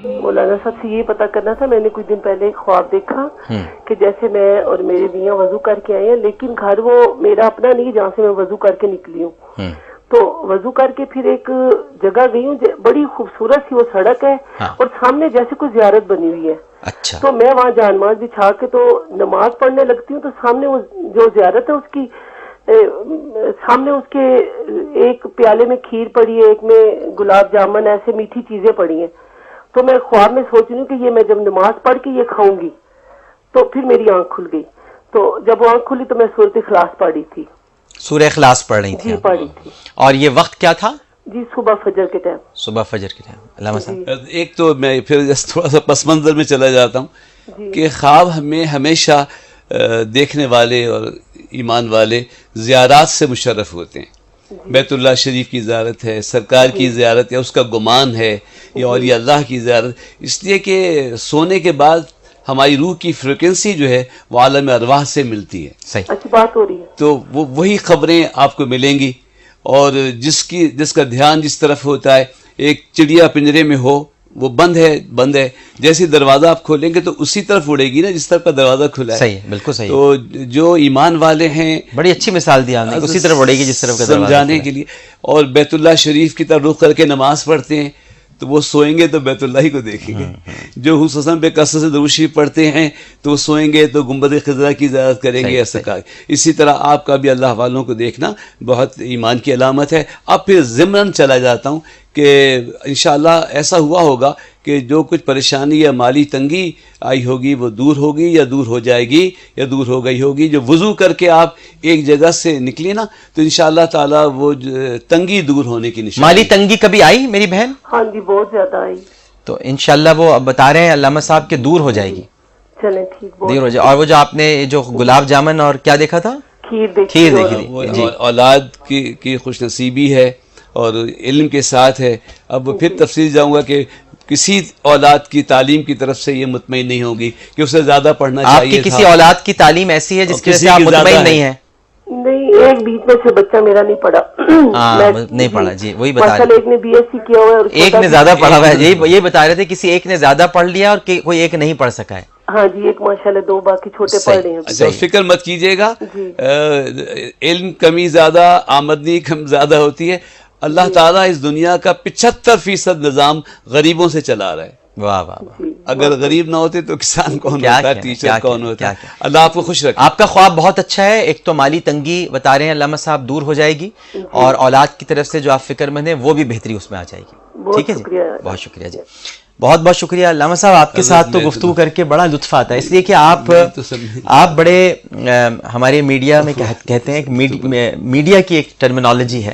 مولانا صاحب سے یہ پتا کرنا تھا، میں نے کچھ دن پہلے ایک خواب دیکھا کہ جیسے میں اور میرے میاں وضو کر کے آئے ہیں، لیکن گھر وہ میرا اپنا نہیں جہاں سے میں وضو کر کے نکلی ہوں. تو وضو کر کے پھر ایک جگہ گئی ہوں، بڑی خوبصورت سی وہ سڑک ہے اور سامنے جیسے کوئی زیارت بنی ہوئی ہے. اچھا. تو میں وہاں جانماز بچھا کے تو نماز پڑھنے لگتی ہوں، تو سامنے وہ جو زیارت ہے اس کی سامنے اس کے ایک پیالے میں کھیر پڑی ہے، ایک میں گلاب جامن، ایسے میٹھی چیزیں پڑی ہیں. تو میں خواب میں سوچ رہی ہوں کہ یہ میں جب نماز پڑھ کے یہ کھاؤں گی. تو پھر میری آنکھ کھل گئی، تو جب وہ آنکھ کھلی تو میں سورۃ اخلاص پڑھی تھی. سورہ اخلاص پڑھ رہی تھی؟ جی پڑھی تھی. اور یہ وقت کیا تھا؟ جی صبح فجر کے ٹائم. صبح فجر کے ٹائم. علامہ صاحب ایک تو میں پھر تھوڑا سا پس منظر میں چلا جاتا ہوں کہ خواب ہمیں ہمیشہ دیکھنے والے اور ایمان والے زیارات سے مشرف ہوتے ہیں. بیت اللہ شریف کی زیارت ہے، سرکار کی زیارت ہے، اس کا گمان ہے، یا اولیاء اللہ کی زیارت، اس لیے کہ سونے کے بعد ہماری روح کی فریکوینسی جو ہے وہ عالم ارواح سے ملتی ہے. صحیح. اچھی بات ہو رہی ہے. تو وہی خبریں آپ کو ملیں گی، اور جس کا دھیان جس طرف ہوتا ہے، ایک چڑیا پنجرے میں ہو، وہ بند ہے، جیسے دروازہ آپ کھولیں گے تو اسی طرف اڑے گی نا جس طرف کا دروازہ کھلا ہے. صحیح، بالکل صحیح. تو جو ایمان والے ہیں، بڑی اچھی مثال دی آپ نے، اسی طرف اڑے گی جس طرف کا دروازہ سمجھانے کے لیے. اور بیت اللہ شریف کی طرف رخ کر کے نماز پڑھتے ہیں تو وہ سوئیں گے تو بیت اللہ ہی کو دیکھیں گے. جو خصوصاً پہ کثرت سے درود شریف پڑھتے ہیں تو وہ سوئیں گے تو گنبد خضرا کی زیارت کریں گے. ایسا کہا. اسی طرح آپ کا بھی اللہ والوں کو دیکھنا بہت ایمان کی علامت ہے. اب پھر ضمن چلا جاتا ہوں کہ انشاءاللہ ایسا ہوا ہوگا کہ جو کچھ پریشانی یا مالی تنگی آئی ہوگی وہ دور ہوگی یا دور ہو جائے گی یا دور ہو گئی ہوگی. جو وضو کر کے آپ ایک جگہ سے نکلی نا تو انشاءاللہ تعالی وہ تنگی دور ہونے کی نشانی. مالی تنگی کبھی آئی میری بہن؟ ہاں جی بہت زیادہ آئی. تو انشاءاللہ وہ اب بتا رہے ہیں علامہ صاحب کہ دور ہو جائے گی. چلیں ٹھیک، دور ہو جائے. اور وہ جو آپ نے جو گلاب جامن اور کیا دیکھا تھا؟ کھیر دیکھی تھی. اولاد کی خوش نصیبی ہے اور علم کے ساتھ ہے. اب پھر تفصیل جاؤں گا کہ کسی اولاد کی تعلیم کی طرف سے یہ مطمئن نہیں ہوگی کہ اسے زیادہ پڑھنا چاہیے. آپ کی کسی اولاد کی تعلیم ایسی ہے جس کے سے آپ مطمئن نہیں ہیں؟ نہیں، ایک بیچ میں سے بچہ میرا نہیں پڑھا. نہیں پڑھا. جی وہی بتا رہے. ایک نے بی ایس سی کیا ہوا ہے، ایک نے زیادہ پڑھا ہوا ہے. یہ بتا رہے تھے کسی ایک نے زیادہ پڑھ لیا اور کوئی ایک نہیں پڑھ سکا ہے. ہاں جی، ایک ماشاءاللہ، دو باقی چھوٹے پڑھ رہے ہیں. اچھا فکر مت کیجیے گا، علم کمی زیادہ، آمدنی کم زیادہ ہوتی ہے. اللہ تعالیٰ اس دنیا کا 75% نظام غریبوں سے چلا رہا ہے. واہ واہ. اگر غریب نہ ہوتے تو کسان کون ہوتا، ٹیچر کون ہوتا. اللہ آپ کو خوش رکھے. آپ کا خواب بہت اچھا ہے. ایک تو مالی تنگی بتا رہے ہیں علامہ صاحب دور ہو جائے گی، اور اولاد کی طرف سے جو آپ فکر مند ہیں وہ بھی بہتری اس میں آ جائے گی. ٹھیک ہے جی، بہت شکریہ جی. بہت بہت شکریہ علامہ صاحب. آپ کے ساتھ تو گفتگو کر کے بڑا لطف آتا ہے، اس لیے کہ آپ بڑے ہمارے میڈیا میں کہتے ہیں کہ میڈیا کی ایک ٹرمینالوجی ہے،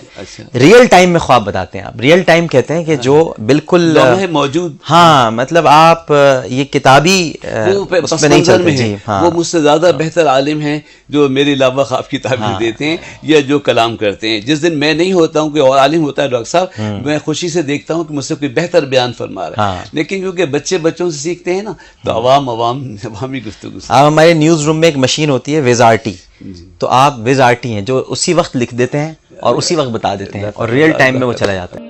ریئل ٹائم میں خواب بتاتے ہیں. آپ ریئل ٹائم کہتے ہیں کہ جو بالکل موجود. ہاں مطلب آپ یہ کتابی اس میں نہیں چلتے. جی ہاں، وہ مجھ سے زیادہ بہتر عالم ہیں جو میرے علاوہ خواب کی تعبیر دیتے ہیں یا جو کلام کرتے ہیں. جس دن میں نہیں ہوتا ہوں، کوئی اور عالم ہوتا ہے ڈاکٹر صاحب، میں خوشی سے دیکھتا ہوں کہ مجھ سے کوئی بہتر بیان فرما رہا ہے. لیکن کیونکہ بچوں سے سیکھتے ہیں نا تو عوامی گفتگو. آپ ہمارے نیوز روم میں ایک مشین ہوتی ہے وزارٹی، تو آپ وزارٹی ہیں جو اسی وقت لکھ دیتے ہیں اور اسی وقت بتا دیتے ہیں اور ریئل ٹائم میں وہ چلا جاتا ہے.